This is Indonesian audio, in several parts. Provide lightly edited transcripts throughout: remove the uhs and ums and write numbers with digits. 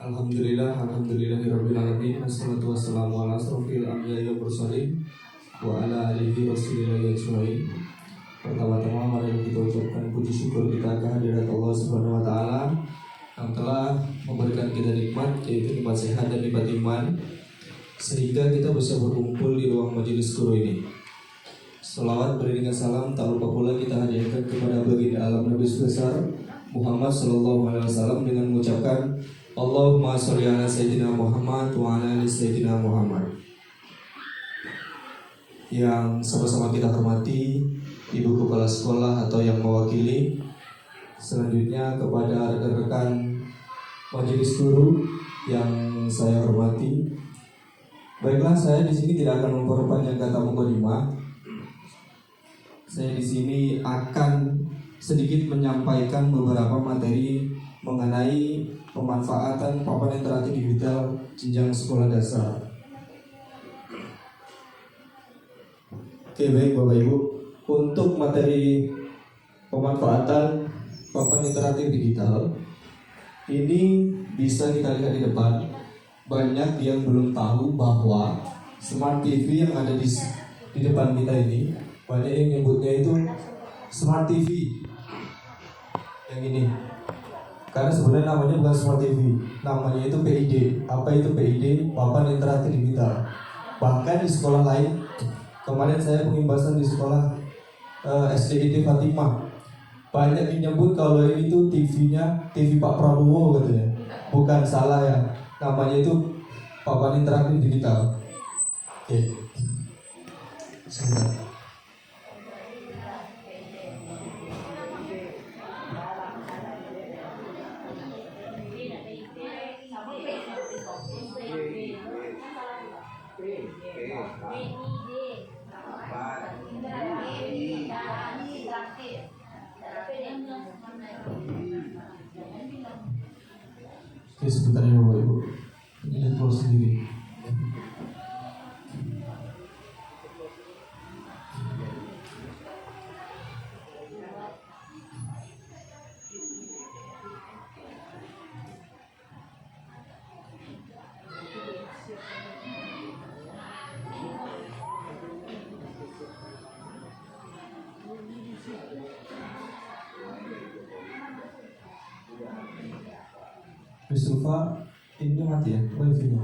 Alhamdulillahirabbil wassalatu wassalamu ala asrofil anbiya'i wal mursalin wa ala alihi wasallam ajmain. Pertama-tama mari kita ucapkan puji syukur kita kehadirat Allah Subhanahu wa taala yang telah memberikan kita nikmat, yaitu nikmat sehat dan nikmat iman, sehingga kita bisa berkumpul di ruang majelis guru ini. Selawat beriringan salam tak lupa pula kita hadiahkan kepada baginda alam Nabi besar Muhammad sallallahu alaihi wasallam dengan mengucapkan Allahumma sholli ala sayyidina Muhammad wa ala ali sayyidina Muhammad. Yang sama-sama kita hormati Ibu Kepala Sekolah atau yang mewakili, selanjutnya kepada rekan-rekan majelis guru yang saya hormati. Baiklah, saya di sini tidak akan memperpanjang kata mukadimah. Saya di sini akan sedikit menyampaikan beberapa materi mengenai pemanfaatan papan interaktif digital jenjang sekolah dasar. Oke, baik Bapak Ibu, untuk materi pemanfaatan papan interaktif digital ini bisa kita lihat di depan. Banyak yang belum tahu bahwa smart TV yang ada di depan kita ini, banyak yang nyebutnya itu smart TV yang ini. Karena sebenarnya namanya bukan smart TV, namanya itu PID. Apa itu PID? Papan interaktif digital. Bahkan di sekolah lain, kemarin saya pengimbasan di sekolah SDIT Fatimah, banyak yang nyebut kalau ini tuh TV-nya TV Pak Prabowo katanya. Bukan, salah ya. Namanya itu papan interaktif digital. Oke. Sebentar. Oke, sebentar ya Bapak Ibu, ini lihat dulu sendiri. Yusufa, ini mati ya, wifi-nya?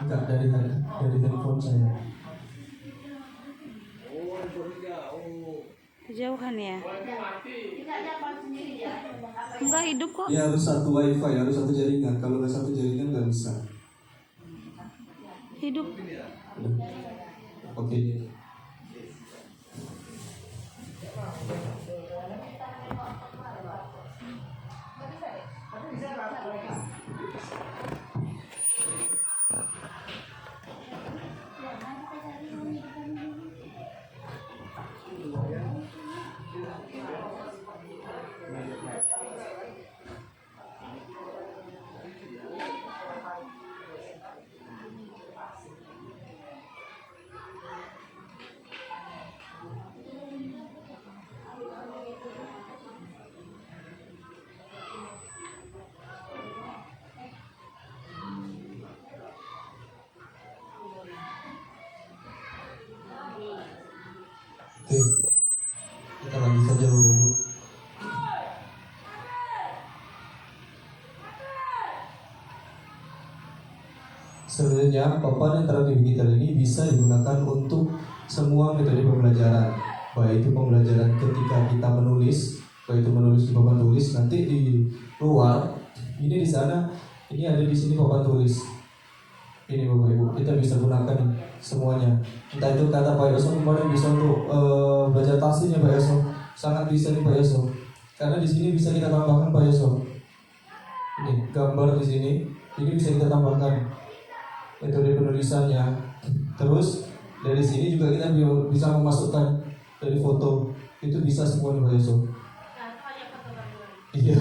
Enggak, dari handphone saya. Kejauhan ya? Enggak, hidup kok. Ya harus satu wifi, harus satu jaringan. Kalau nggak satu jaringan nggak bisa. Hidup. Oke. Oke, kita lanjut saja dulu. Sebenarnya papan interaktif digital ini bisa digunakan untuk semua metode pembelajaran, baik itu pembelajaran ketika kita menulis, baik itu menulis di papan tulis, nanti di luar, ini di sana, ini ada di sini papan tulis. Ini Bapak Ibu, kita bisa gunakan semuanya. Entah itu kata Pak Yoso kemarin bisa untuk belajar tasnya Pak Yoso, sangat bisa nih Pak Yoso. Karena di sini bisa kita tambahkan Pak Yoso. Ini gambar di sini, ini bisa kita tambahkan metode penulisannya. Terus dari sini juga kita bisa memasukkan dari foto, itu bisa semua nih Pak Yoso. Iya.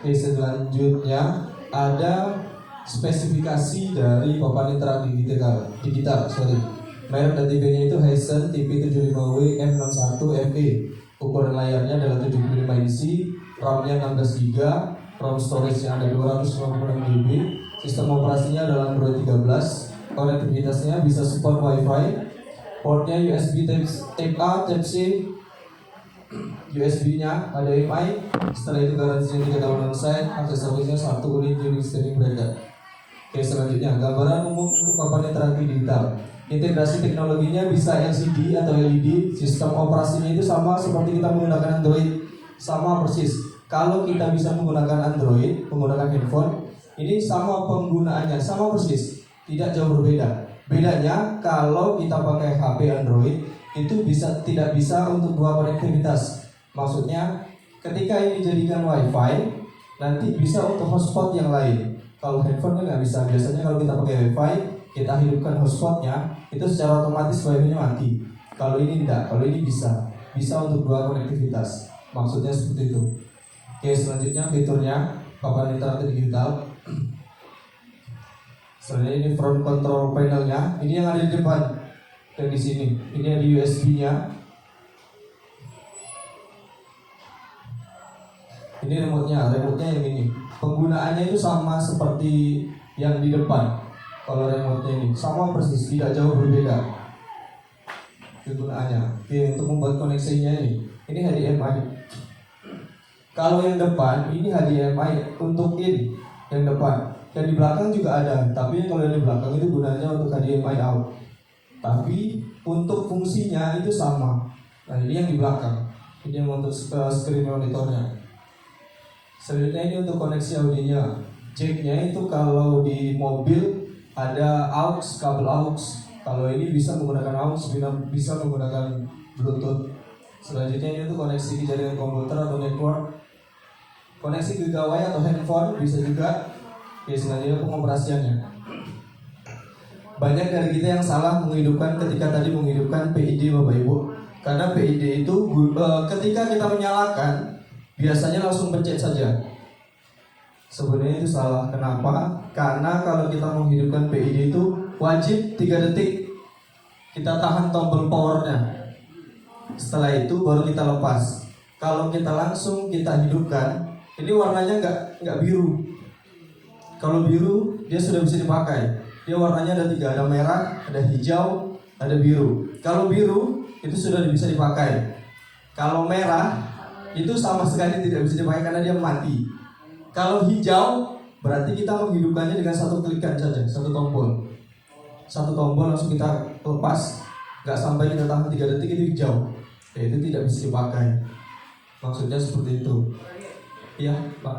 Oke, selanjutnya ada spesifikasi dari papan interaktif digital. Merek dan tipenya itu Hisense TP75W M61FE. Ukuran layarnya adalah 75 inci, RAM-nya 16 GB, ROM storage-nya ada 256 GB, sistem operasinya adalah Android 13, konektivitasnya bisa support Wi-Fi, portnya USB Type A, Type C, USB-nya ada HDMI. Setelah itu garansinya 3 tahun onsite, aksesorisnya 1 unit unique steering breaker. Oke, selanjutnya gambaran umum untuk papan interaktif digital. Integrasi teknologinya bisa LCD atau LED. Sistem operasinya itu sama seperti kita menggunakan Android, sama persis. Kalau kita bisa menggunakan Android, menggunakan handphone, ini sama penggunaannya, sama persis, tidak jauh berbeda. Bedanya kalau kita pakai HP Android itu tidak bisa untuk dua konektivitas. Maksudnya ketika ini dijadikan WiFi, nanti bisa untuk hotspot yang lain. Kalau handphone kan nggak bisa. Biasanya kalau kita pakai WiFi, kita hidupkan hotspotnya, itu secara otomatis WiFi-nya mati. Kalau ini tidak, kalau ini bisa untuk dua konektivitas. Maksudnya seperti itu. Oke, selanjutnya fiturnya papan interaktif digital. Selanjutnya ini front control panelnya. Ini yang ada di depan dan di sini. Ini ada USB-nya. Ini remote-nya yang ini. Penggunaannya itu sama seperti yang di depan. Kalau remote-nya ini sama persis, tidak jauh berbeda kegunaannya. Oke, untuk membuat koneksinya ini HDMI. Kalau yang depan ini HDMI untuk in yang depan. Yang di belakang juga ada, tapi kalau yang di belakang itu gunanya untuk HDMI out. Tapi untuk fungsinya itu sama. Nah, ini yang di belakang. Ini yang untuk screen monitornya. Selanjutnya ini untuk koneksi audionya. Jack-nya itu kalau di mobil ada aux, kabel aux. Kalau ini bisa menggunakan aux, bisa menggunakan Bluetooth. Selanjutnya ini untuk koneksi ke jaringan komputer atau network. Koneksi ke gawai atau handphone bisa juga. Oke, selanjutnya pengoperasiannya. Banyak dari kita yang salah menghidupkan ketika tadi menghidupkan PID Bapak Ibu. Karena PID itu ketika kita menyalakan biasanya langsung pencet saja. Sebenarnya itu salah. Kenapa? Karena kalau kita menghidupkan PID itu wajib 3 detik kita tahan tombol powernya. Setelah itu baru kita lepas. Kalau kita langsung kita hidupkan, ini warnanya nggak biru. Kalau biru dia sudah bisa dipakai. Dia warnanya ada 3, ada merah, ada hijau, ada biru. Kalau biru itu sudah bisa dipakai. Kalau merah itu sama sekali tidak bisa dipakai karena dia mati. Kalau hijau berarti kita menghidupkannya dengan satu klikan saja, satu tombol langsung kita lepas, nggak sampai kita tahan 3 detik itu hijau. Ya, itu tidak bisa dipakai. Maksudnya seperti itu. Iya, Pak.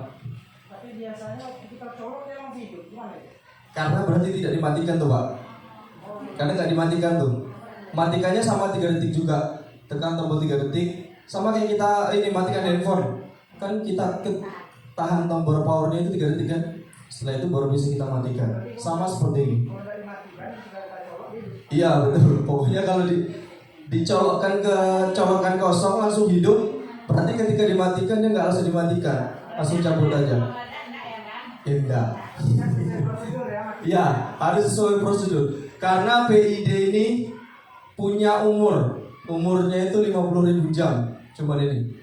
Tapi biasanya waktu kita colok dia langsung hidup, gimana ya? Karena berarti tidak dimatikan tuh, Pak. Karena nggak dimatikan tuh. Matikannya sama 3 detik juga. Tekan tombol 3 detik. Sama kayak kita ini matikan handphone. Kan kita tahan tombol powernya itu 3 detik kan. Setelah itu baru bisa kita matikan. Sama seperti ini. Kalau dari matikan, sudah kita colok hidup. Iya betul. Pokoknya kalau dicolokkan ke colokan kosong langsung hidup. Berarti ketika dimatikan dia nggak langsung dimatikan, langsung cabut aja. Enggak. Iya, harus sesuai prosedur. Karena PID ini punya umurnya itu 50.000 jam. Cuma ini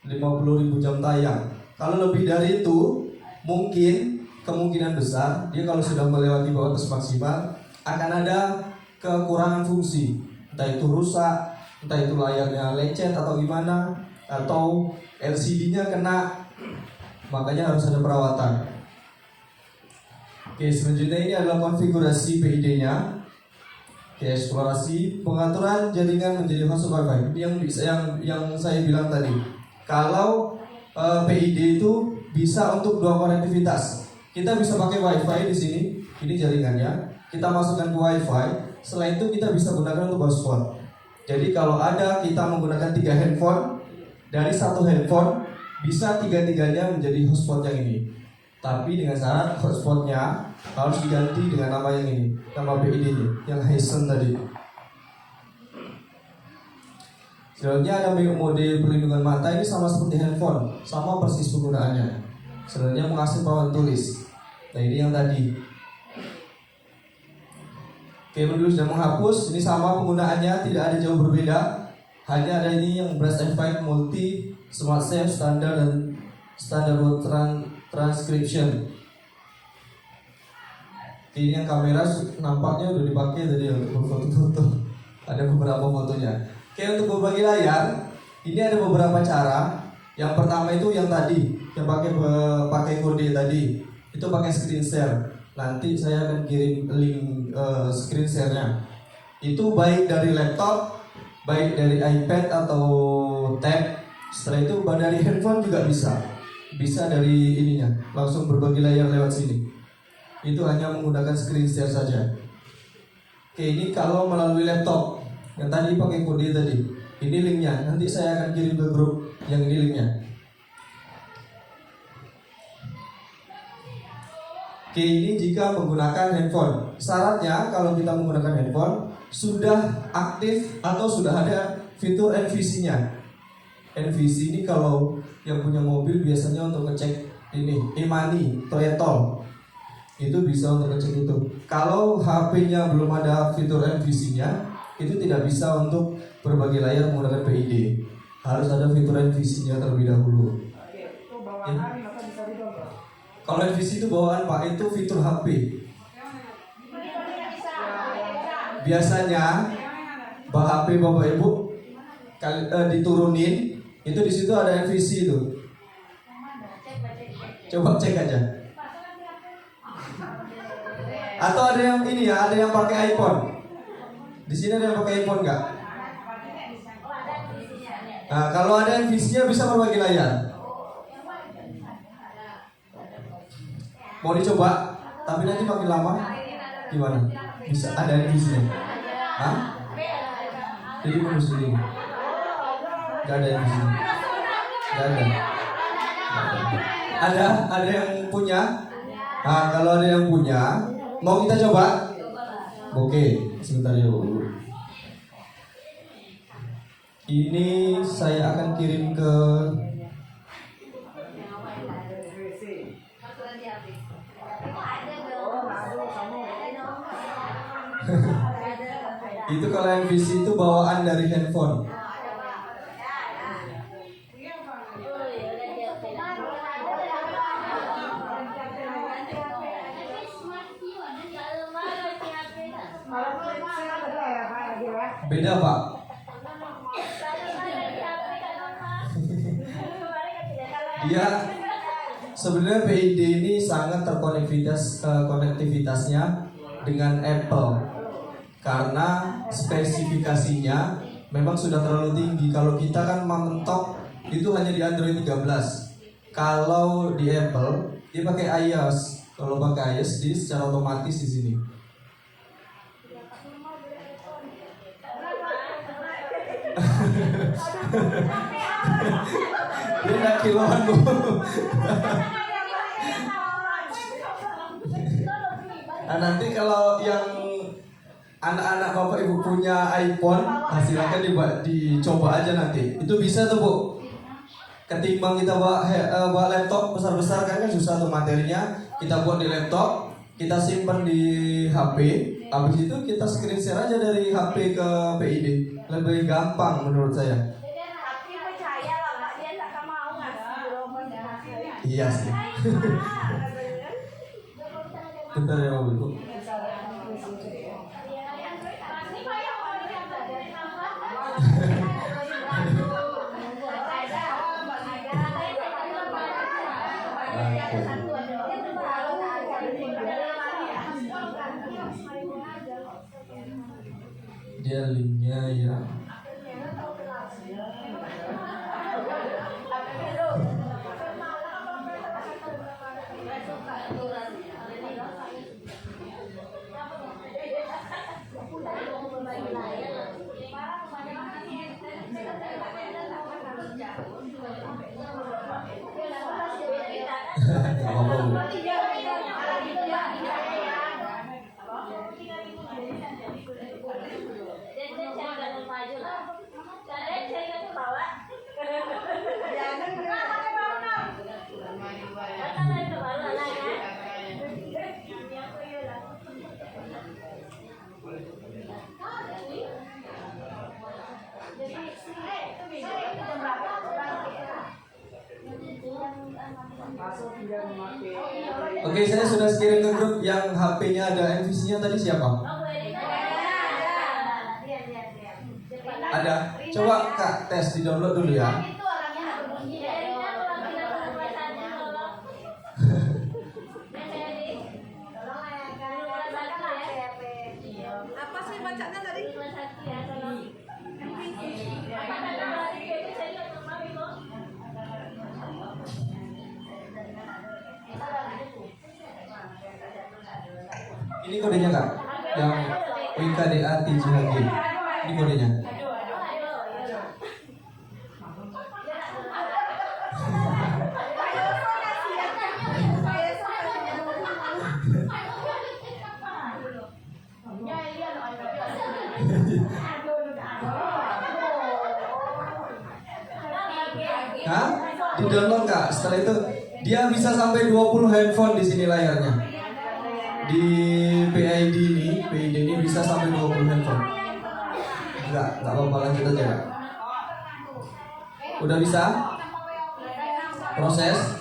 50.000 jam tayang. Kalau lebih dari itu, mungkin kemungkinan besar dia kalau sudah melewati batas maksimal akan ada kekurangan fungsi. Entah itu rusak, entah itu layarnya lecet atau gimana, atau LCD-nya kena. Makanya harus ada perawatan. Oke, selanjutnya ini adalah konfigurasi PID-nya. Oke, eksplorasi pengaturan jaringan menjadi hotspot Wi-Fi. Ini yang saya bilang tadi. Kalau PID itu bisa untuk 2 konektivitas. Kita bisa pakai Wi-Fi di sini. Ini jaringannya. Kita masukkan ke Wi-Fi. Setelah itu kita bisa gunakan untuk hotspot. Jadi kalau ada kita menggunakan 3 handphone, dari 1 handphone bisa 3-3-nya menjadi hotspot yang ini. Tapi dengan syarat hotspotnya harus diganti dengan nama yang ini, nama PID-nya, yang Hisense tadi. Selanjutnya ada mode perlindungan mata. Ini sama seperti handphone, sama persis penggunaannya. sebenarnya mengakses papan tulis. Nah ini yang tadi. Oke, menulis dan menghapus ini sama penggunaannya, tidak ada jauh berbeda. Hanya ada ini yang Blast F5 multi, Smart Save, standar dan standar word transcription. Ini yang kamera nampaknya udah dipakai tadi untuk berfoto-foto. Ada beberapa fotonya. Oke, untuk berbagi layar, ini ada beberapa cara. Yang pertama itu yang tadi, yang pakai kode tadi, itu pakai screen share. Nanti saya akan kirim link screen share-nya. Itu baik dari laptop, baik dari iPad atau tab. Setelah itu dari handphone juga bisa. Bisa dari ininya, langsung berbagi layar lewat sini. Itu hanya menggunakan screen share saja. Oke, ini kalau melalui laptop. Yang tadi pakai kode tadi. Ini linknya, nanti saya akan kirim ke grup yang ini linknya. Oke, ini jika menggunakan handphone. Syaratnya kalau kita menggunakan handphone sudah aktif atau sudah ada fitur NVC-nya. NVC ini kalau yang punya mobil biasanya untuk ngecek ini e-money, Toyotol. Itu bisa untuk ngecek itu. Kalau HP-nya belum ada fitur NVC-nya, itu tidak bisa untuk berbagi layar menggunakan PID. Harus ada fitur NVC-nya terlebih dahulu. Itu bawaan hari maka bisa di-download. Kalau NVC itu bawaan Pak, itu fitur HP. Biasanya HP Bapak Ibu diturunin, itu di situ ada NVC itu. Coba cek aja. Atau ada yang ini ya, ada yang pakai iPhone. Di sini ada yang pakai iPhone nggak? Nah, kalau ada NVC-nya bisa berbagi layar. Mau dicoba, tapi nanti makin lama gimana? Bisa ada NVC-nya? Hah? Jadi menurut sini nggak ada NVC-nya? Nggak ada. Ada yang punya? Nah, kalau ada yang punya, mau kita coba? Oke, sebentar ya Bu. Ini saya akan kirim ke itu kalau NVC itu bawaan dari handphone. Beda Pak. Dia sebenarnya PID ini sangat konektivitasnya dengan Apple karena spesifikasinya memang sudah terlalu tinggi. Kalau kita kan mentok itu hanya di Android 13. Kalau di Apple dia pakai iOS. Kalau pakai iOS dia secara otomatis di sini. Dia nggak kiloan Bu. Nah, nanti kalau yang anak-anak Bapak Ibu punya iPhone, silakan dicoba aja nanti. Itu bisa tuh Bu. Ketimbang kita bawa laptop besar-besar kan susah tuh materinya. Kita buat di laptop, kita simpan di HP. Habis itu kita screen share aja dari HP ke PID. Lebih gampang menurut saya. Iya sih. Bentar ya Bapak Ibu. Dia linknya ya. Gak apa-apa Bu. Oke, saya sudah kirim ke grup yang HP-nya ada NVC-nya tadi siapa? Ada. Coba Kak tes di download dulu ya. Apa sih bacanya tadi? Ini kodenya Kak, yang WKDA TJHG. Ini kodenya. Hah? Di download Kak. Setelah itu dia bisa sampai 20 handphone di sini layarnya. Di PID ini bisa sampai 20 handphone. Enggak apa-apa, lanjut aja Kak. Udah bisa? Proses?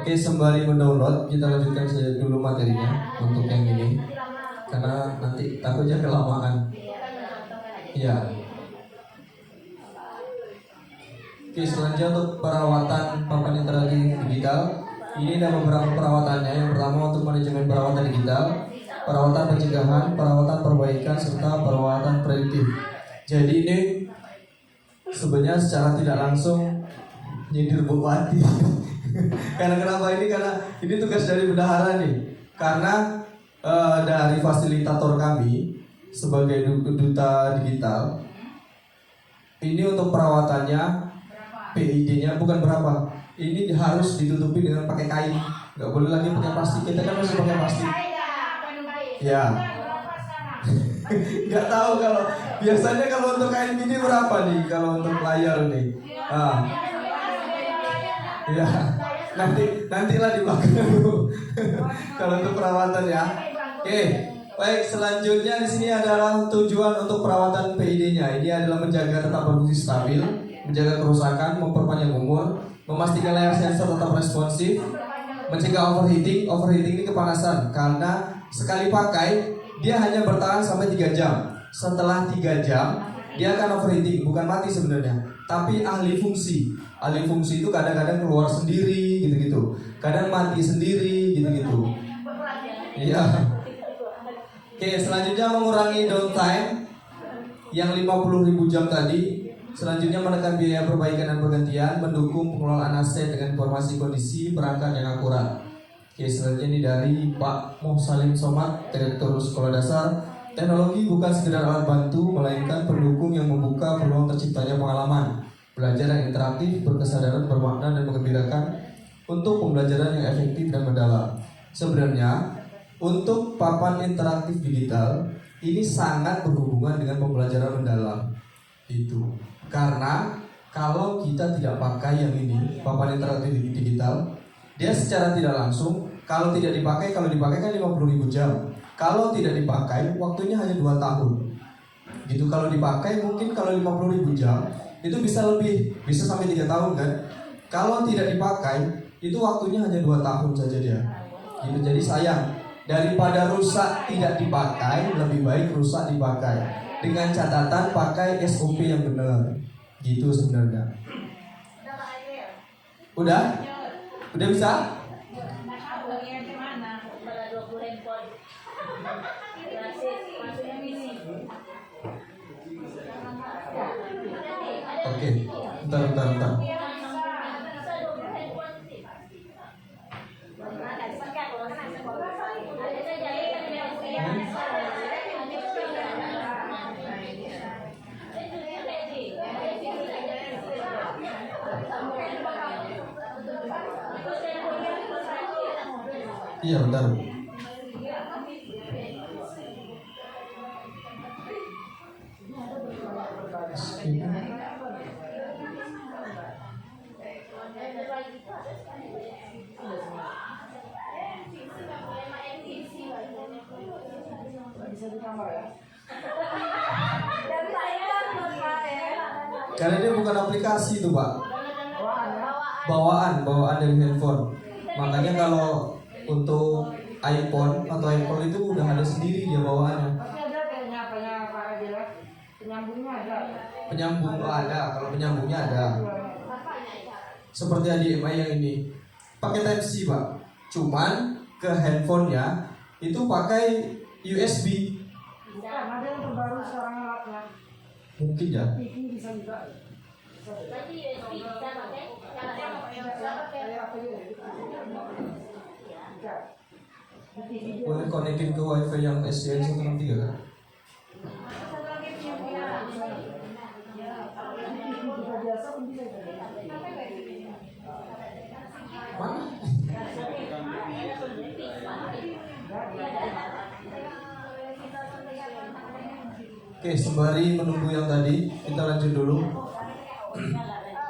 Oke, sembari mendownload, kita lanjutkan saja dulu materinya untuk yang ini, karena nanti takutnya kelamaan. Ya. Oke, selanjutnya untuk perawatan papan interaksi digital. Ini ada beberapa perawatannya. Yang pertama untuk manajemen perawatan digital, perawatan pencegahan, perawatan perbaikan, serta perawatan prediktif. Jadi ini sebenarnya secara tidak langsung nyindir bupati. Karena kenapa ini? Karena ini tugas dari bendahara nih. Karena dari fasilitator kami sebagai duta digital, ini untuk perawatannya PID-nya bukan berapa. Ini harus ditutupi dengan pakai kain. Nggak boleh lagi pakai plastik. Kita kan masih pakai plastik. Ya. Nggak tahu kalau biasanya kalau untuk kain gini berapa nih kalau untuk layar nih. Ya, nantilah di belakang dulu. Kalau untuk perawatan ya. Oke, baik. Selanjutnya di sini adalah tujuan untuk perawatan PID-nya. Ini adalah menjaga tetap berfungsi stabil, menjaga kerusakan, memperpanjang umur, memastikan layar sensor tetap responsif, mencegah overheating. Overheating ini kepanasan karena sekali pakai dia hanya bertahan sampai 3 jam. Setelah 3 jam dia akan overheating, bukan mati sebenarnya, tapi alih fungsi. Alih fungsi itu kadang-kadang keluar sendiri gitu-gitu, kadang mati sendiri gitu-gitu. Iya. Oke, selanjutnya mengurangi downtime yang 50.000 jam tadi. Selanjutnya menekan biaya perbaikan dan pergantian, mendukung pengelolaan aset dengan informasi kondisi perangkat yang akurat. Oke, selanjutnya ini dari Pak Muhsalim Somad, Direktur Sekolah Dasar. Teknologi bukan sekedar alat bantu, melainkan pendukung yang membuka peluang terciptanya pengalaman belajar yang interaktif, berkesadaran, bermakna, dan mengembirakan untuk pembelajaran yang efektif dan mendalam. Sebenarnya, untuk papan interaktif digital ini sangat berhubungan dengan pembelajaran mendalam. Itu karena kalau kita tidak pakai yang ini, papan interaktif digital, dia secara tidak langsung, kalau dipakai kan 50.000 jam. Kalau tidak dipakai, waktunya hanya 2 tahun. Gitu. Kalau dipakai mungkin kalau 50.000 jam itu bisa lebih, bisa sampai 3 tahun kan. Kalau tidak dipakai, itu waktunya hanya 2 tahun saja dia. Gitu. Jadi sayang, daripada rusak tidak dipakai, lebih baik rusak dipakai. Dengan catatan pakai SOP yang benar. Gitu sebenarnya. Udah? Udah bisa? Oke, bentar. Iya, bentar. bisa ditambah ya. Dan saya Bapak ya. Karena dia bukan aplikasi itu Pak, Bawaan ya. bawaan dari handphone. Makanya kalau untuk iPhone atau Apple itu udah ada sendiri dia bawaannya. Tapi ada kayaknya apanya Pak Radil ya. Penyambungnya ada. Penyambung ada, kalau penyambungnya ada. Seperti HDMI yang ini, pakai Type C Pak. Cuman ke handphonenya itu pakai USB. Bukan, ada yang terbaru sekarang alatnya. Mungkin ya. TV bisa juga. Berarti USB bisa pakai yang Kayak apa ya? Bisa. Di TV dia. Boleh konekin ke WiFi yang SDN 163 kan? TV bisa biasa pun bisa. Mana? Oke, sembari menunggu yang tadi, kita lanjut dulu.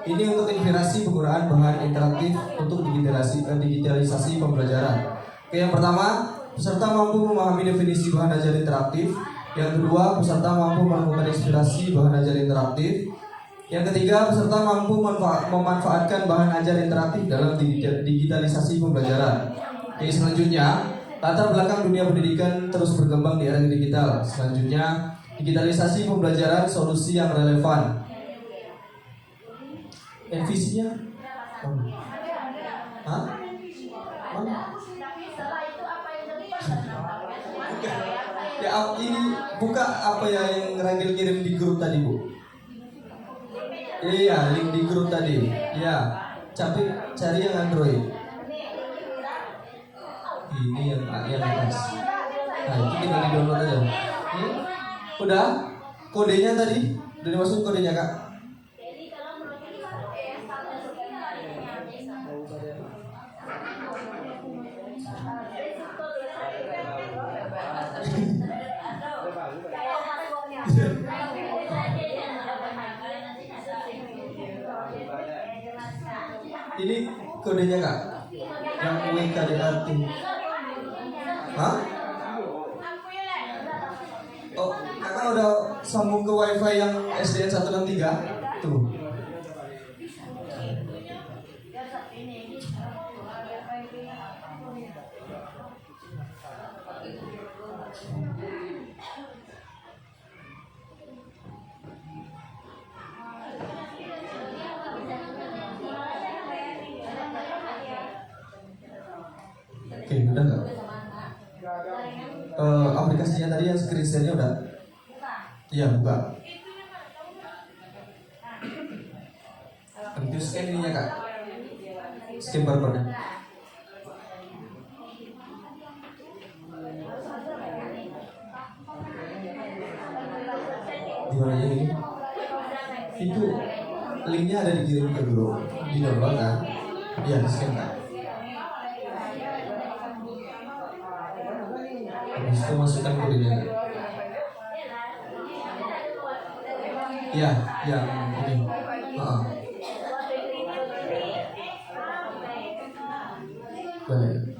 Ini untuk inspirasi penggunaan bahan interaktif untuk digitalisasi pembelajaran. Oke, yang pertama, peserta mampu memahami definisi bahan ajar interaktif. Yang kedua, peserta mampu melakukan inspirasi bahan ajar interaktif. Yang ketiga, peserta mampu memanfaatkan bahan ajar interaktif dalam digitalisasi pembelajaran. Oke, selanjutnya, latar belakang dunia pendidikan terus berkembang di era digital. Selanjutnya, digitalisasi pembelajaran solusi yang relevan. Visinya? Hah? Mana? Ya, ini buka apa ya yang Ragil kirim di grup tadi, Bu? Iya, link di grup tadi. Ya, cari yang Android. Ini yang atas. Nah, itu tinggal di download aja. Udah? Kodenya tadi? Udah dimasukin kodenya, Kak? Ini kodenya Kak? Yang WKDAT. Hah? Oh, Kakak udah sambung ke WiFi yang SDN 163? Tuh. Oke, udah nggak? Aplikasinya tadi yang screen share-nya udah? Iya, buka. Nanti scan ininya Kak. Scan barcode-nya. Gimana ya ini? Itu linknya ada dikirim ke grup, di download kan? Iya, di scan Kak. Habis itu masukkan kodenya. Ya, yang ini. Baik.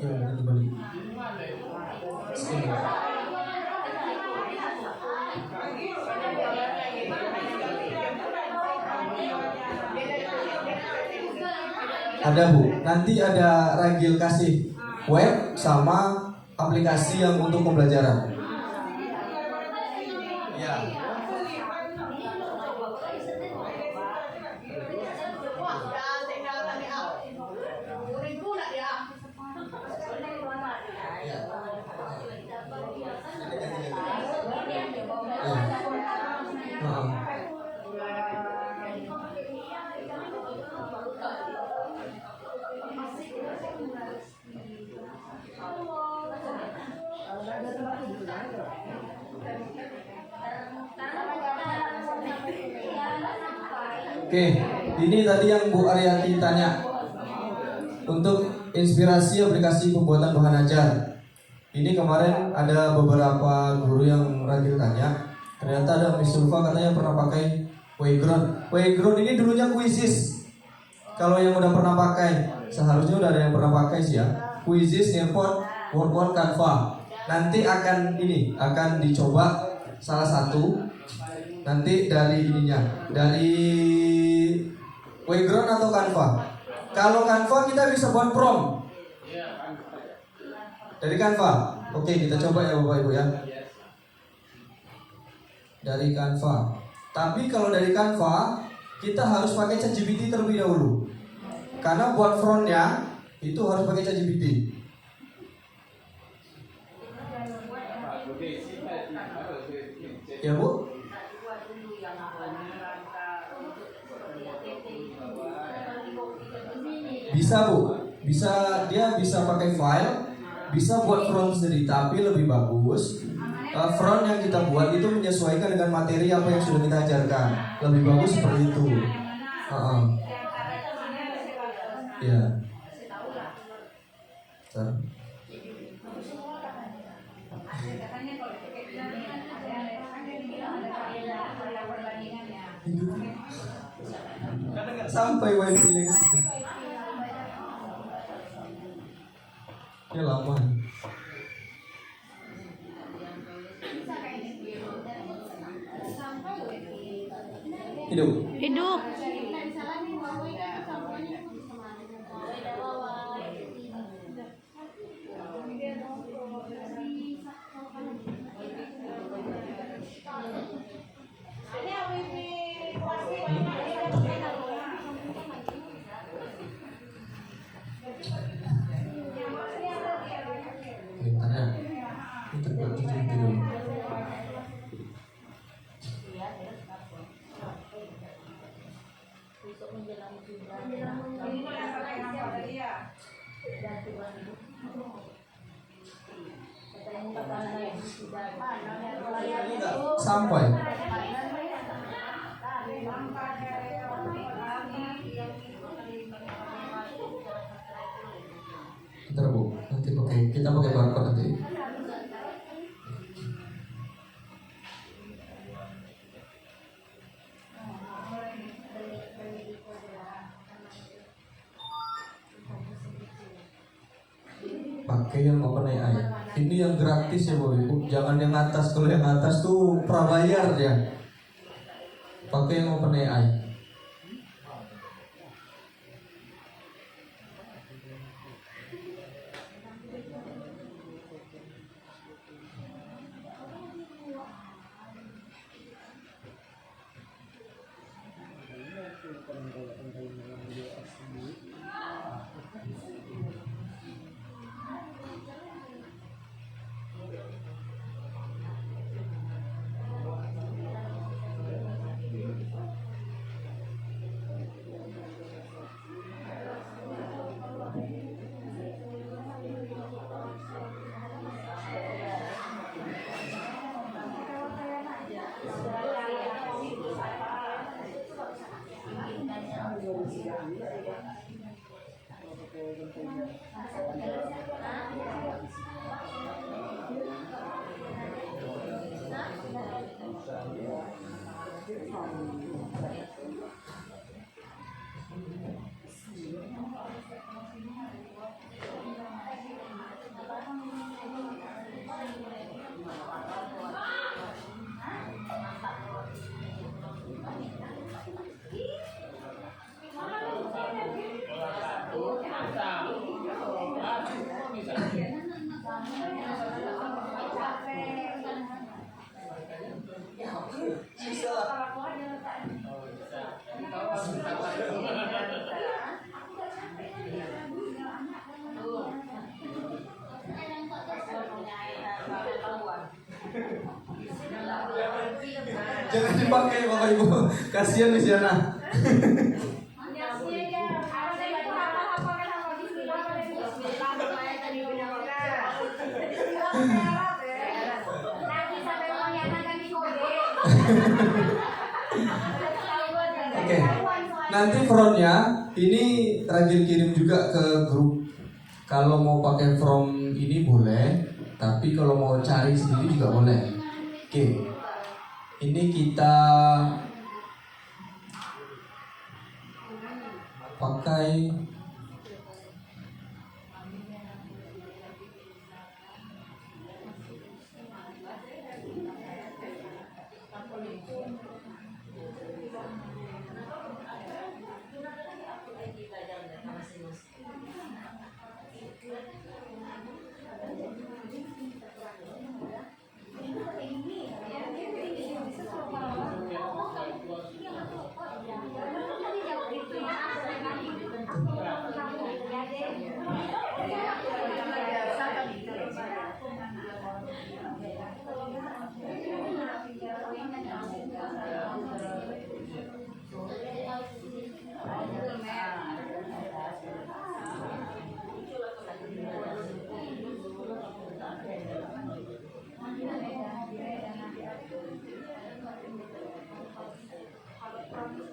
Ya, nanti balik. Scan. Ada Bu, nanti ada Ragil kasih web sama aplikasi yang untuk pembelajaran. Ya. Oke, ini tadi yang Bu Ariyanti tanya untuk inspirasi aplikasi pembuatan bahan ajar. Ini kemarin ada beberapa guru yang Ragil tanya. Ternyata ada Miss Sulfa katanya pernah pakai Wayground ini dulunya Quizzes. Kalau yang udah pernah pakai, seharusnya udah ada yang pernah pakai sih ya. Quizzes, Nearpod, Word, Canva. Nanti akan dicoba salah satu. Nanti dari ininya, dari Wayground atau Canva. Kalau Canva kita bisa buat prompt dari Canva. Oke, kita coba ya Bapak Ibu ya. Dari Canva. Tapi kalau dari Canva kita harus pakai ChatGPT terlebih dahulu. Karena buat frontnya itu harus pakai ChatGPT. Ya Bu? Bisa Bu, dia bisa pakai file, bisa buat front sendiri, tapi lebih bagus front yang kita buat itu menyesuaikan dengan materi apa yang sudah kita ajarkan. Lebih bagus seperti itu. Ya. Kadang nggak sampai wifi nya ke sini. Ya lama. Hidup. Tanya. Ini terbuat di video. Sampai. Bentar Bu, nanti kita pakai barcode nanti. Pakai yang OpenAI. Ini yang gratis ya Bu Ibu. Jangan yang atas. Kalau yang atas tuh prabayar ya. Pakai yang OpenAI. Jangan dipakai Bapak Ibu, kasihan di sana. Oke, nanti frontnya ini Rajin kirim juga ke grup. Kalau mau pakai from ini boleh, tapi kalau mau cari sendiri juga boleh. Oke. Ini kita pakai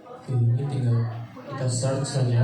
Oke, ini tinggal kita search saja.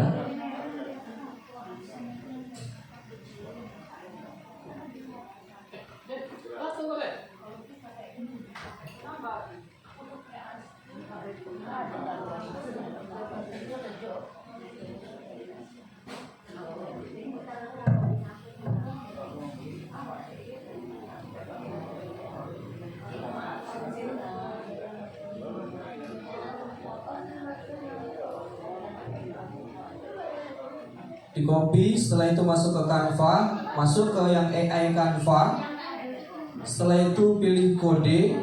Di copy, setelah itu masuk ke Canva, masuk ke yang AI Canva. Setelah itu pilih kode.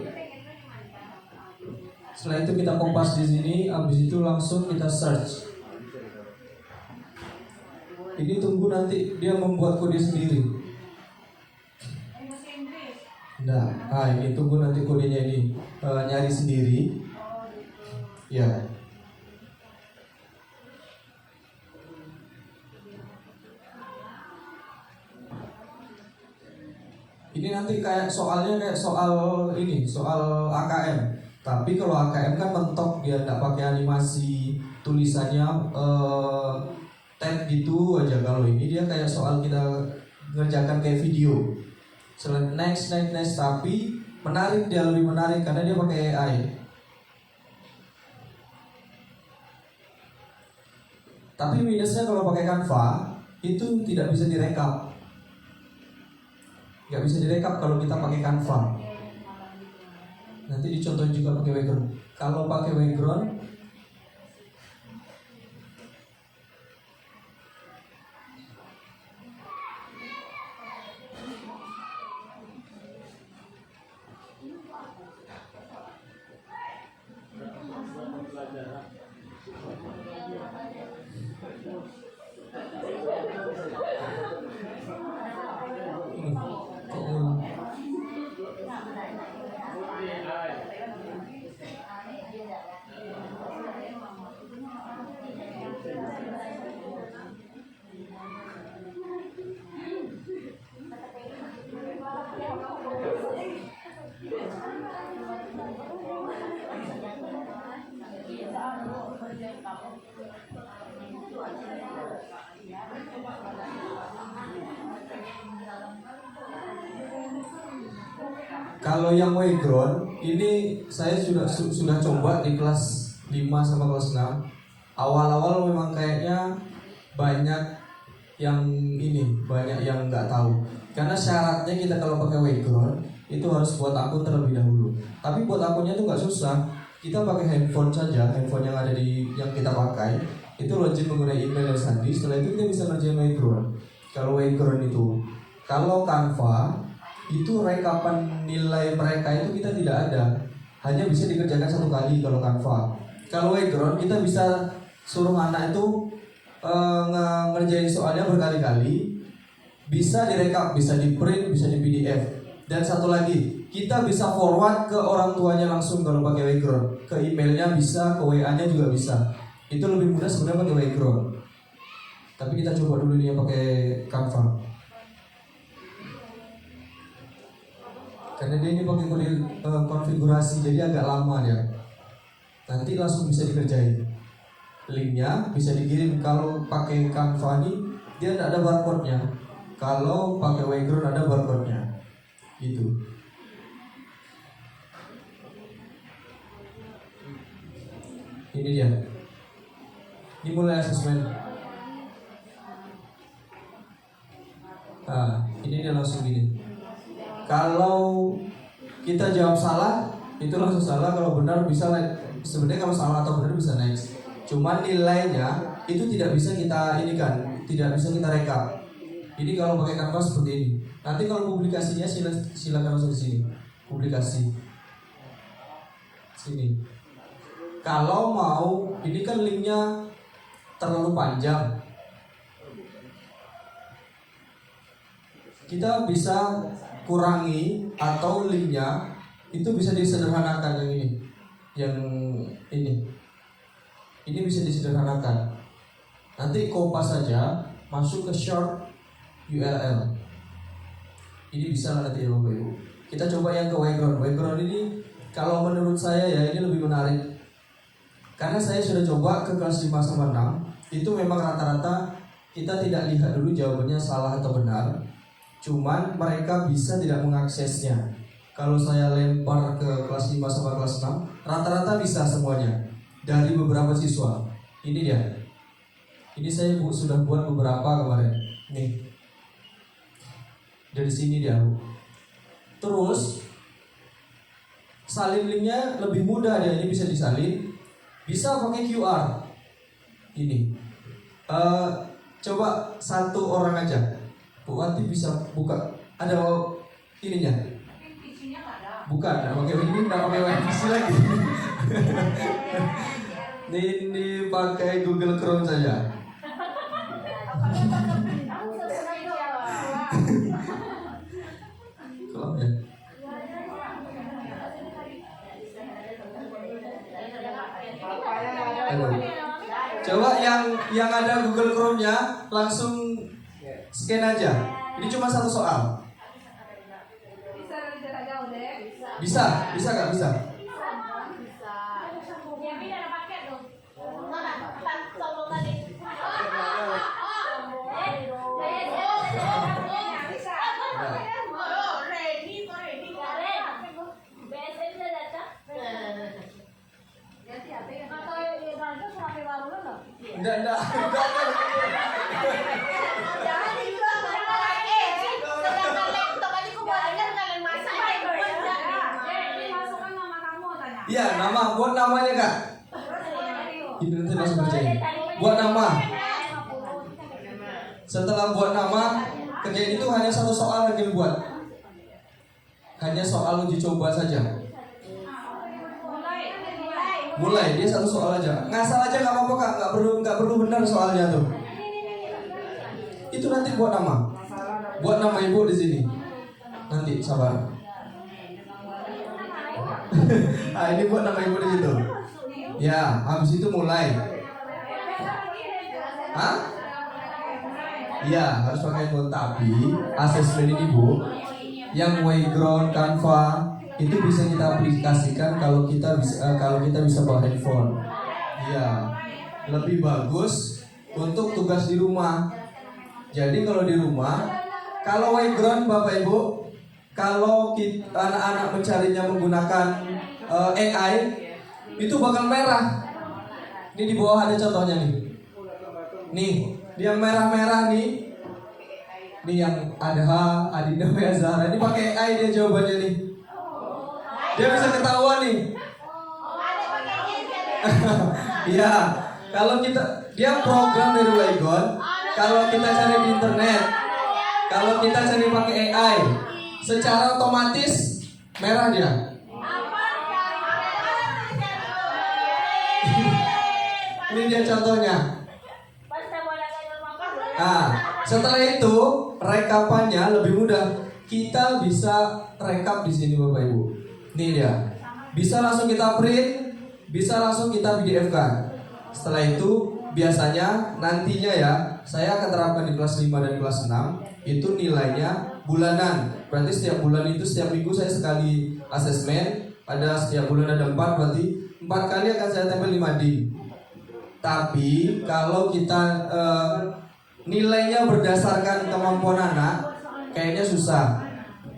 Setelah itu kita kompas di sini, habis itu langsung kita search. Ini tunggu nanti dia membuat kode sendiri. Nah, ini tunggu nanti kodenya ini nyari sendiri. Ya. Ini nanti kayak soalnya kayak soal ini, soal AKM. Tapi kalau AKM kan mentok, dia tidak pakai animasi, tulisannya tag gitu aja. Kalau ini dia kayak soal kita ngerjakan kayak video. Selain next, tapi menarik, dia lebih menarik karena dia pakai AI. Tapi minusnya kalau pakai Canva itu tidak bisa direkap. Nggak bisa direkap kalau kita pakai Canva. Nanti dicontohin juga pakai background. Kalau pakai background, kalau yang background ini saya sudah coba di kelas 5 sama kelas 6. Awal-awal memang kayaknya banyak yang nggak tahu. Karena syaratnya kita kalau pakai background itu harus buat akun terlebih dahulu. Tapi buat akunnya itu nggak susah. Kita pakai handphone saja, handphone yang ada yang kita pakai itu login menggunakan email dan sandi. Setelah itu kita bisa ngerjain background. Kalau background itu, kalau Canva itu rekapan nilai mereka itu kita tidak ada, hanya bisa dikerjakan satu kali kalau Canva. Kalau background kita bisa suruh anak itu ngerjain soalnya berkali-kali, bisa direkap, bisa di print, bisa di PDF. Dan satu lagi, kita bisa forward ke orang tuanya langsung kalau pakai background. Ke emailnya bisa, ke WA-nya juga bisa. Itu lebih mudah sebenarnya pakai background. Tapi kita coba dulu ini yang pakai Canva. Karena dia ini pakai kode konfigurasi, jadi agak lama ya. Nanti langsung bisa dikerjain. Linknya bisa dikirim. Kalau pakai Canva ini dia tidak ada barcode-nya. Kalau pakai background ada barcode-nya. Gitu. Ini dia. Ini mulai asesmen. dia langsung gini. Kalau kita jawab salah, itu langsung salah. Kalau benar bisa sebenarnya kalau salah atau benar bisa next. Cuman nilainya itu tidak bisa kita ini kan, tidak bisa kita rekap. Ini kalau pakai Canva seperti ini. Nanti kalau publikasinya silakan langsung di sini. Publikasi. Sini. Kalau mau, ini kan linknya terlalu panjang. Kita bisa kurangi atau linknya itu bisa disederhanakan yang ini. Yang ini bisa disederhanakan. Nanti kopas saja, masuk ke short URL. Ini bisa nanti ya Bapak Ibu. Kita coba yang ke background. Background ini kalau menurut saya ya ini lebih menarik. Karena saya sudah coba ke kelas 5 sama 6. Itu memang rata-rata kita tidak lihat dulu jawabannya salah atau benar. Cuman mereka bisa tidak mengaksesnya. Kalau saya lempar ke kelas 5 sama kelas 6, rata-rata bisa semuanya. Dari beberapa siswa. Ini dia. Ini saya sudah buat beberapa kemarin. Nih. Dari sini dia. Terus salin linknya lebih mudah dia. Ini bisa disalin. Bisa pakai QR. Ini. Coba satu orang aja. Bu Wati bisa buka. Ada ininya. Bukan, nggak pakai ini, nggak pakai wifi lagi. Ini pakai Google Chrome saja. Chrome ya. Aduh. Coba yang ada Google Chrome-nya langsung scan aja. Ini cuma satu soal. Bisa nggak bisa? Enggak. Jangan dijual sedangkan laptop aja aku mau dengar kalian masak. Masukkan nama kamu tanya. Iya, nama. Buat namanya Kak. Ini nanti langsung kerjain. Buat nama. Setelah buat nama, kerjain itu hanya satu soal yang dibuat. Hanya soal uji coba saja. Mulai dia satu soal aja. Ngasal aja nggak apa-apa Kak. Nggak perlu benar soalnya tuh. Itu nanti buat nama. Buat nama ibu di sini. Nanti sabar. Ini buat nama ibu di situ. Ya, habis itu mulai. Hah? Iya, harus pakai handphone. Tapi asesmen ini Bu, yang background Canva itu bisa kita aplikasikan kalau kita bisa bawa handphone. Iya, lebih bagus untuk tugas di rumah. Jadi kalau di rumah, kalau background Bapak Ibu, kalau anak-anak mencarinya menggunakan AI, itu bakal merah. Ini di bawah ada contohnya nih. Nih, yang merah-merah nih. Nih yang ada Adinda Maya Zahra. Ini pakai AI dia jawabannya nih. Dia bisa ketahuan nih. Iya, kalau dia program dari Wigon. Kalau kita cari di internet, kalau kita cari pakai AI, secara otomatis merah dia. Ini dia contohnya. Setelah itu rekapannya lebih mudah. Kita bisa rekap di sini Bapak Ibu. Nih dia. Bisa langsung kita print, bisa langsung kita PDF-kan. Setelah itu biasanya nantinya ya, saya akan terapkan di kelas 5 dan kelas 6. Itu nilainya bulanan. Berarti setiap bulan itu setiap minggu saya sekali asesmen. Ada setiap bulan ada 4, berarti 4 kali akan saya tempel 5 D. Tapi kalau kita nilainya berdasarkan kemampuan anak, kayaknya susah.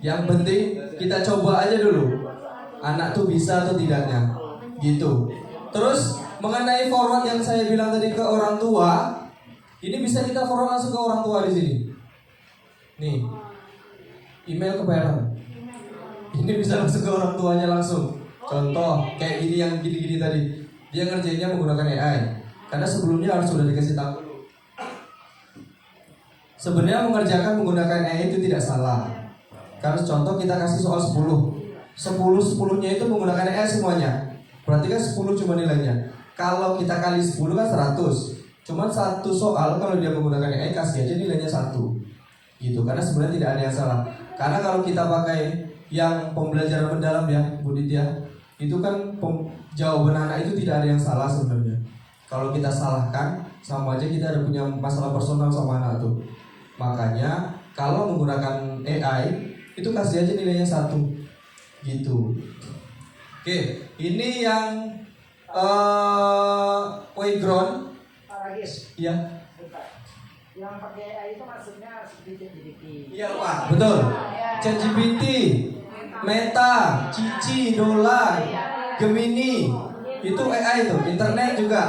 Yang penting kita coba aja dulu. Anak tuh bisa atau tidaknya. Gitu. Terus mengenai forward yang saya bilang tadi ke orang tua, ini bisa kita forward langsung ke orang tua di sini. Nih. email ke parent. Ini bisa langsung ke orang tuanya langsung. Contoh kayak ini yang gini-gini tadi, dia ngerjainnya menggunakan AI. Karena sebelumnya harus sudah dikasih tahu. Sebenarnya mengerjakan menggunakan AI itu tidak salah. Karena contoh kita kasih soal 10-nya itu menggunakan AI semuanya. Berarti kan 10 cuma nilainya. Kalau kita kali 10 kan 100. Cuman satu soal kalau dia menggunakan AI kasih aja nilainya 1. Gitu. Karena sebenarnya tidak ada yang salah. Karena kalau kita pakai yang pembelajaran mendalam ya, Bu Ditya, itu kan jawaban anak itu tidak ada yang salah sebenarnya. Kalau kita salahkan, sama aja kita ada punya masalah personal sama anak tuh. Makanya kalau menggunakan AI itu kasih aja nilainya 1. Gitu. Oke, ini yang playground. Pak Ragis, Ya. bentar. Yang pakai AI itu maksudnya seperti ChatGPT. Iya, Pak. Betul. ChatGPT, Meta, Cici, Dola, Gemini, itu AI tuh. Internet juga.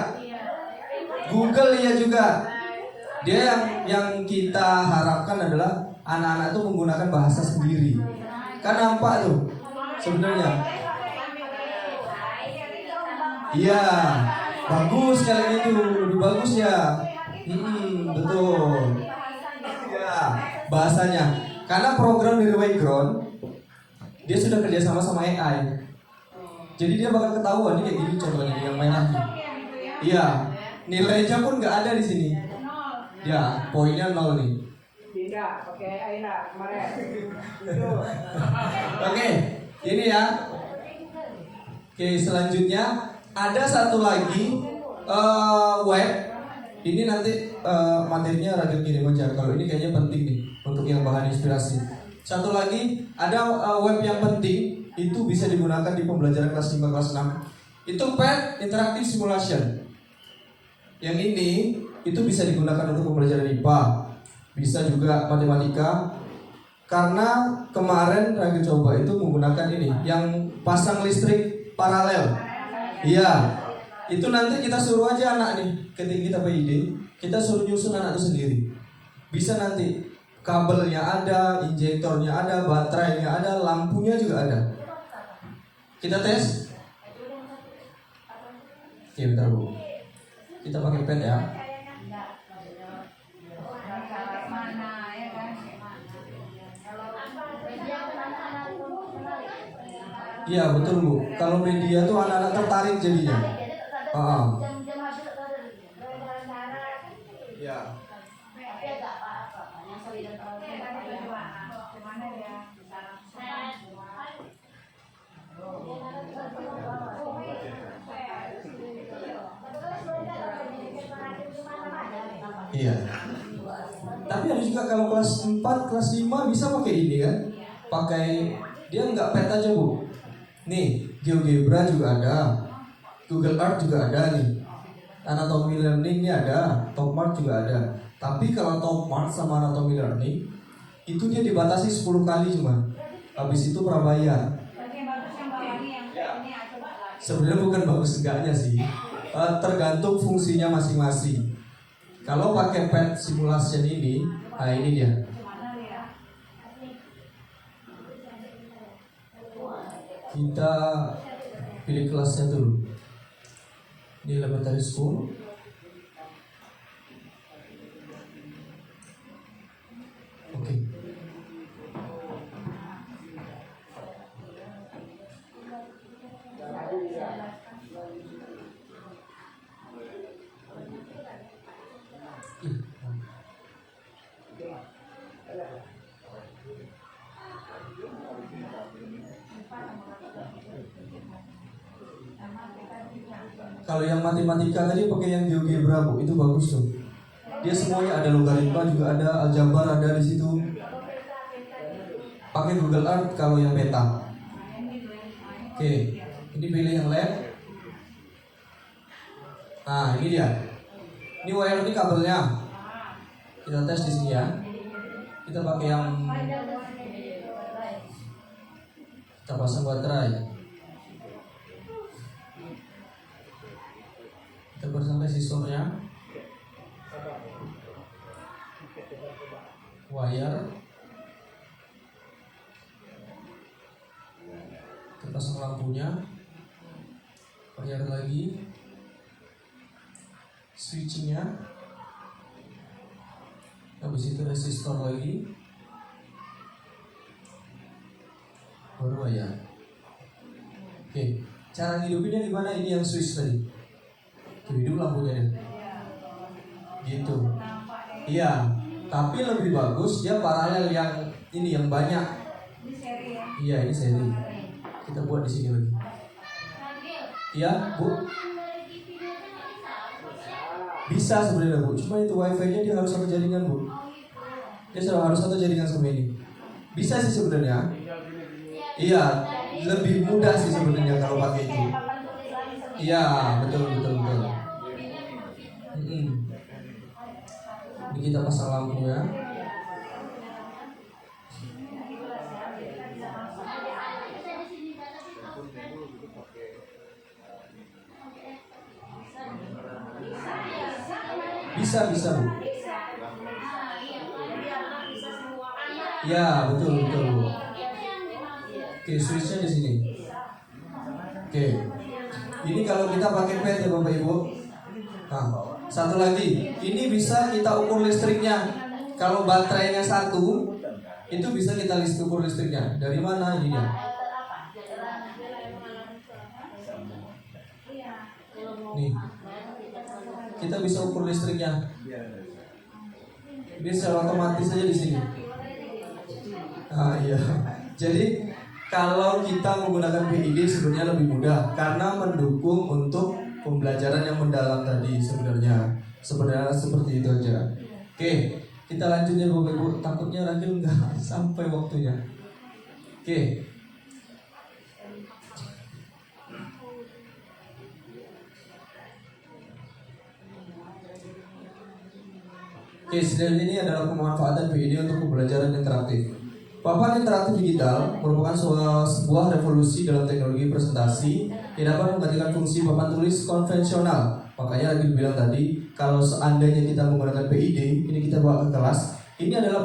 Google ya juga. Dia yang kita harapkan adalah anak-anak tuh menggunakan bahasa sendiri. Kan nampak tuh sebenarnya. Iya, bagus kalau gitu, lebih bagus ya. Betul. Ya, bahasanya. Karena program dari Wayground dia sudah kerjasama sama AI. Jadi dia bakal ketahuan nih kayak gini contohnya yang main lagi. Iya, nilainya pun nggak ada di sini. Ya, poinnya 0 nih. Tidak, pakai AI lah kemarin. Oke, ini ya. Oke, selanjutnya ada satu lagi web. Ini nanti materinya rajin kirim aja. Kalau ini kayaknya penting nih untuk yang bahan inspirasi. Satu lagi ada web yang penting itu bisa digunakan di pembelajaran kelas 5 kelas 6. Itu PET Interactive Simulation. Yang ini itu bisa digunakan untuk pembelajaran IPA, bisa juga matematika. Karena kemarin lagi coba itu menggunakan ini yang pasang listrik paralel. Iya, itu nanti kita suruh aja anak nih, ketika kita PID, kita suruh nyusun anak itu sendiri. Bisa nanti kabelnya ada, injektornya ada, baterainya ada, lampunya juga ada. Kita tes. Oke, bentar Bu. Kita pakai pen ya. Iya betul Bu. Kalau media tuh anak-anak tertarik jadinya. Ya. Iya. Tapi ada juga kalau kelas 4, kelas 5 bisa pakai ini kan? Pakai dia nggak pet aja Bu. Nih, GeoGebra juga ada. Google Earth juga ada nih. Anatomy Learning ini ada, Topmark juga ada. Tapi kalau Topmark sama Anatomy Learning itu dia dibatasi 10 kali cuma. Habis itu prabayar. Sebenarnya bukan bagus enggaknya sih. Tergantung fungsinya masing-masing. Kalau pakai pet simulation ini, nah ini dia. Kita pilih kelasnya dulu. Di elementary school. Oke. Kalau yang matematika tadi pakai yang GeoGebra Bu, itu bagus tuh. Dia semuanya ada, logaritma juga ada, aljabar ada di situ. Pakai Google Earth kalau yang beta. Oke, ini pilih yang lab. Nah, ini dia. Ini wire ini kabelnya. Kita tes di sini ya. Kita pakai yang kita pasang baterai. Kita pasang resistornya. Wire. lampunya, bayar lagi, switchingnya, habis itu resistor lagi, baru bayar. Oke, cara ngidupinnya gimana? Ini yang switch tadi. Hidup lampunya ya. Gitu. Iya, tapi lebih bagus dia paralel yang ini yang banyak. Iya, ini seri. Kita buat di sini lagi. Iya, Bu. Bisa sebenarnya, Bu. Cuma itu wifi-nya dia harus satu jaringan, Bu. Dia harus satu jaringan sama ini. Bisa sih sebenarnya. Iya, lebih mudah sih sebenarnya kalau pakai itu. Iya, betul. Ini kita pasang lampu ya. Bisa Bu. Ya, betul Bu. Oke, switchnya di sini. Oke. Ini kalau kita pakai pet ya Bapak Ibu. Nah, satu lagi, ini bisa kita ukur listriknya. Kalau baterainya 1, itu bisa kita ukur listriknya. Dari mana ini dia? Nih, kita bisa ukur listriknya. Ini secara otomatis aja di sini. Ah iya. Jadi kalau kita menggunakan PID sebenarnya lebih mudah karena mendukung untuk pembelajaran yang mendalam tadi sebenarnya seperti itu aja. Oke, kita lanjut ya Bapak Ibu. Takutnya Ragil nggak sampai waktunya. Oke. Oke, slide ini adalah pemanfaatan PID untuk pembelajaran interaktif. Papan interaktif digital merupakan sebuah revolusi dalam teknologi presentasi yang dapat menggantikan fungsi papan tulis konvensional. Makanya lagi bilang tadi, kalau seandainya kita menggunakan PID, ini kita bawa ke kelas, ini adalah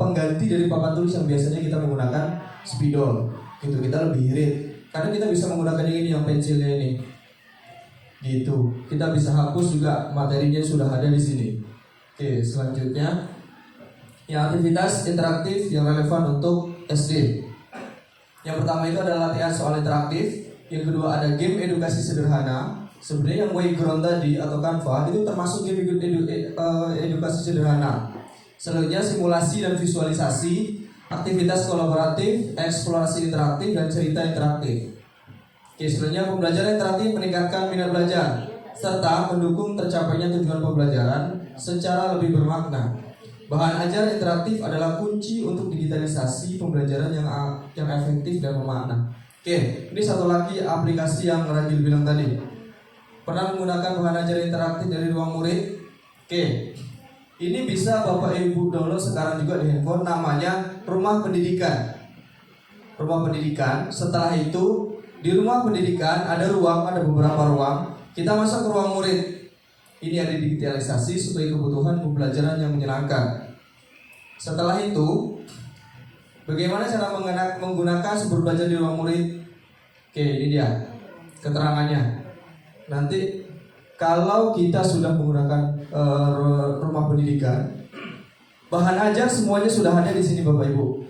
pengganti dari papan tulis yang biasanya kita menggunakan spidol. Gitu, kita lebih irit. Karena kita bisa menggunakan ini yang pensilnya ini. Gitu. Kita bisa hapus juga, materinya sudah ada di sini. Oke, selanjutnya yang aktivitas interaktif yang relevan untuk SD. Yang pertama itu adalah latihan soal interaktif. Yang kedua ada game edukasi sederhana. Sebenarnya yang Wayground tadi atau Canva itu termasuk game edukasi sederhana. Selanjutnya simulasi dan visualisasi, aktivitas kolaboratif, eksplorasi interaktif, dan cerita interaktif. Oke, selanjutnya pembelajaran interaktif meningkatkan minat belajar serta mendukung tercapainya tujuan pembelajaran secara lebih bermakna. Bahan ajar interaktif adalah kunci untuk digitalisasi pembelajaran yang efektif dan bermakna. Oke, ini satu lagi aplikasi yang Ragil bilang tadi. Pernah menggunakan bahan ajar interaktif dari Ruang Murid? Oke, ini bisa Bapak Ibu download sekarang juga di handphone, namanya Rumah Pendidikan. Rumah Pendidikan. Setelah itu di Rumah Pendidikan ada beberapa ruang. Kita masuk ke Ruang Murid. Ini ada digitalisasi sesuai kebutuhan pembelajaran yang menyenangkan. Setelah itu, bagaimana cara menggunakan sumber belajar di Ruang Murid? Oke, ini dia keterangannya. Nanti kalau kita sudah menggunakan rumah pendidikan, bahan ajar semuanya sudah ada di sini Bapak Ibu.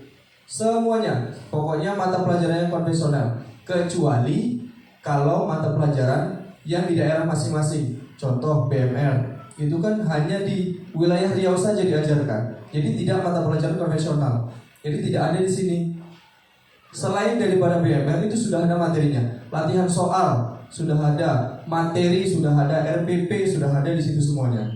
Semuanya, pokoknya mata pelajarannya konvensional, kecuali kalau mata pelajaran yang di daerah masing-masing. Contoh BMR, itu kan hanya di wilayah Riau saja diajarkan. Jadi tidak mata pelajaran konvensional. Jadi tidak ada di sini. Selain daripada BMR itu sudah ada materinya. Latihan soal sudah ada, materi sudah ada, RPP sudah ada di situ semuanya.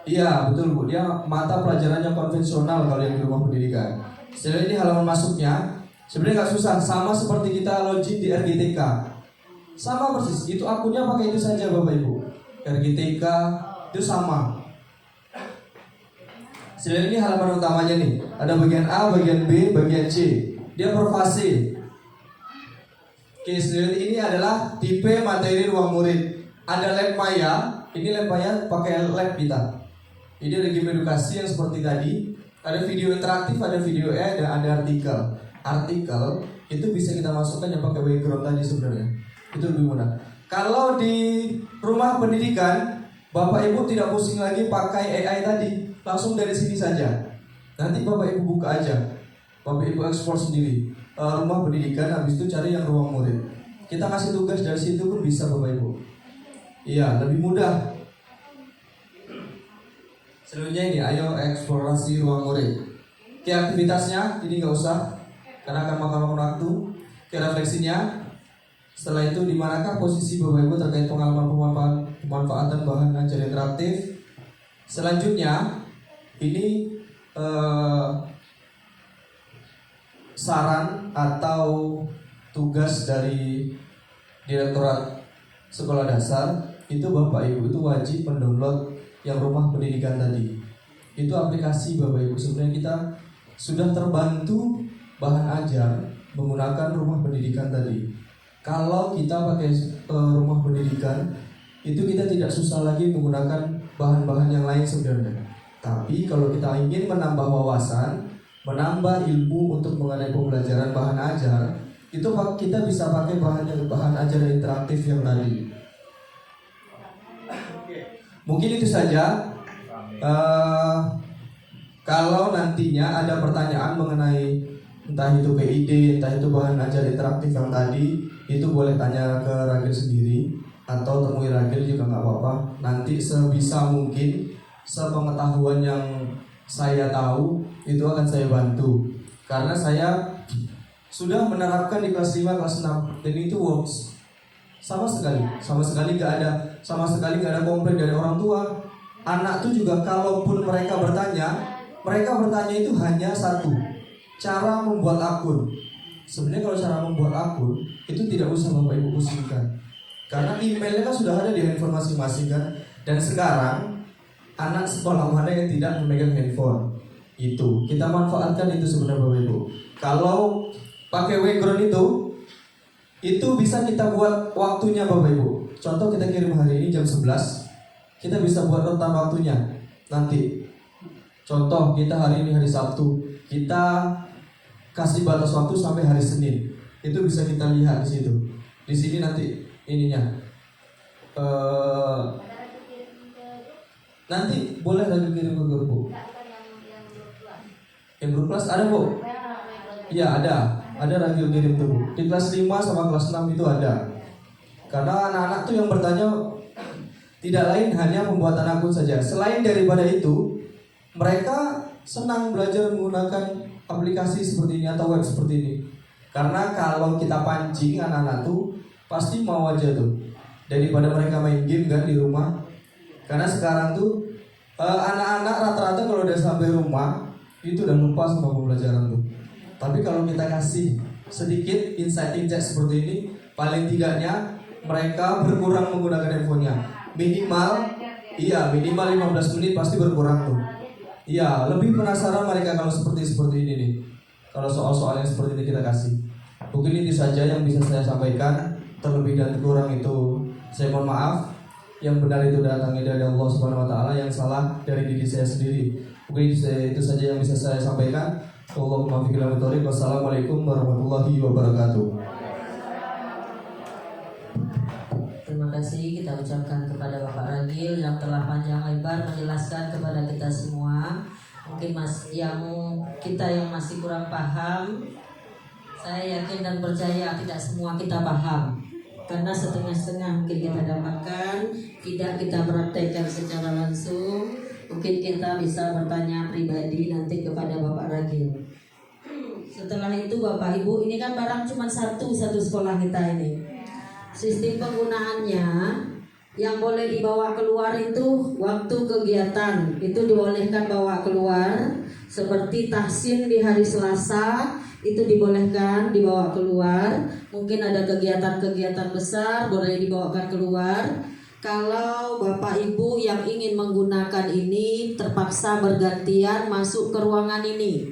Iya betul Bu, dia mata pelajaran yang konvensional kalau yang di rumah pendidikan. Setelah ini halaman masuknya sebenarnya nggak susah, sama seperti kita login di RGTK. Sama persis, itu akunnya pakai itu saja Bapak Ibu. RGTK itu sama. Setelah ini halaman utamanya nih, ada bagian A, bagian B, bagian C. Dia per fase. Oke, setelah ini adalah tipe materi ruang murid. Ada lab maya, ini lab maya pakai lab kita. Ini ada game edukasi yang seperti tadi. Ada video interaktif, ada video dan ada artikel. Artikel itu bisa kita masukkan yang pakai background tadi sebenarnya. Itu lebih mudah. Kalau di rumah pendidikan, Bapak Ibu tidak pusing lagi pakai AI tadi, langsung dari sini saja. Nanti Bapak Ibu buka aja, Bapak Ibu ekspor sendiri rumah pendidikan, habis itu cari yang ruang murid. Kita kasih tugas dari situ pun bisa Bapak Ibu. Iya, lebih mudah. Selanjutnya ini, ayo eksplorasi ruang murid. Oke, aktivitasnya ini nggak usah, karena akan makan waktu. Oke, refleksinya. Setelah itu, di manakah posisi Bapak Ibu terkait pengalaman pemanfaatan bahan ajar interaktif? Selanjutnya, ini saran atau tugas dari Direktorat Sekolah Dasar. Itu Bapak Ibu itu wajib mendownload yang rumah pendidikan tadi. Itu aplikasi Bapak Ibu. Sebenarnya kita sudah terbantu bahan ajar menggunakan rumah pendidikan tadi. Kalau kita pakai rumah pendidikan, itu kita tidak susah lagi menggunakan bahan-bahan yang lain sebenarnya. Tapi kalau kita ingin menambah wawasan, menambah ilmu untuk mengenai pembelajaran bahan ajar, itu kita bisa pakai bahan ajar interaktif yang tadi. Mungkin itu saja. Kalau nantinya ada pertanyaan mengenai entah itu PID, entah itu bahan ajar interaktif yang tadi, itu boleh tanya ke Ragil sendiri atau temui Ragil juga nggak apa-apa. Nanti sebisa mungkin, sepengetahuan yang saya tahu itu akan saya bantu. Karena saya sudah menerapkan di kelas 5, kelas 6 dan itu works. Sama sekali nggak ada komplain dari orang tua. Anak tuh juga kalaupun mereka bertanya itu hanya satu, cara membuat akun. Sebenarnya kalau cara membuat akun itu tidak usah Bapak Ibu pusingkan, karena emailnya kan sudah ada di handphone masing-masing kan. Dan sekarang anak sekolah mana yang tidak memegang handphone? Itu kita manfaatkan itu sebenarnya Bapak Ibu. Kalau pakai background itu bisa kita buat waktunya Bapak Ibu. Contoh kita kirim hari ini jam 11, kita bisa buat rentan waktunya nanti. Contoh kita hari ini hari Sabtu, kita kasih batas waktu sampai hari Senin. Itu bisa kita lihat di situ. Di sini nanti ininya. Nanti boleh lagi kirim ke grup Bu. Yang grup kelas ada Bu? Iya ada radio kirim tuh. Di kelas 5 sama kelas 6 itu ada. Karena anak-anak tuh yang bertanya tidak lain hanya pembuatan akun saja. Selain daripada itu, mereka senang belajar menggunakan aplikasi seperti ini atau web seperti ini. Karena kalau kita pancing anak-anak tuh pasti mau aja tuh, daripada mereka main game kan di rumah. Karena sekarang tuh anak-anak rata-rata kalau udah sampai rumah itu udah lupa sama pembelajaran tuh. Tapi kalau kita kasih sedikit insight seperti ini, paling tidaknya mereka berkurang menggunakan handphonenya. Minimal 15 menit pasti berkurang tuh. Iya, lebih penasaran mereka kalau seperti ini nih. Kalau soal-soal yang seperti ini kita kasih. Mungkin itu saja yang bisa saya sampaikan. Terlebih dan kurang itu saya mohon maaf. Yang benar itu datangnya dari Allah Subhanahu wa taala, yang salah dari diri saya sendiri. Mungkin itu saja yang bisa saya sampaikan. Allahumma fiqhil thoriq. Wassalamualaikum warahmatullahi wabarakatuh. Terima kasih kita ucapkan kepada Bapak Ragil yang telah panjang lebar menjelaskan kepada kita semua. Mungkin kita yang masih kurang paham, saya yakin dan percaya tidak semua kita paham. Karena setengah-setengah mungkin kita dapatkan, tidak kita praktekkan secara langsung. Mungkin kita bisa bertanya pribadi nanti kepada Bapak Ragil. Setelah itu Bapak Ibu, ini kan barang cuma satu sekolah kita ini. Sistem penggunaannya yang boleh dibawa keluar itu waktu kegiatan itu dibolehkan bawa keluar, seperti tahsin di hari Selasa itu dibolehkan dibawa keluar. Mungkin ada kegiatan-kegiatan besar boleh dibawakan keluar. Kalau Bapak Ibu yang ingin menggunakan ini terpaksa bergantian masuk ke ruangan ini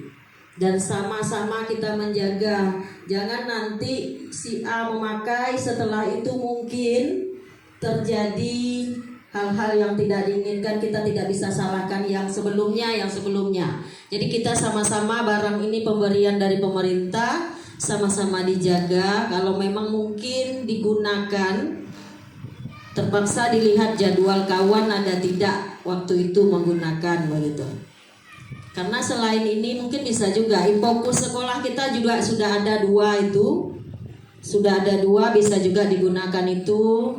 dan sama-sama kita menjaga. Jangan nanti si A memakai, setelah itu mungkin terjadi hal-hal yang tidak diinginkan. Kita tidak bisa salahkan yang sebelumnya. Jadi kita sama-sama, barang ini pemberian dari pemerintah, sama-sama dijaga. Kalau memang mungkin digunakan, terpaksa dilihat jadwal kawan ada tidak waktu itu menggunakan begitu. Karena selain ini mungkin bisa juga Infokus sekolah kita juga sudah ada 2 itu. Sudah ada 2 bisa juga digunakan itu.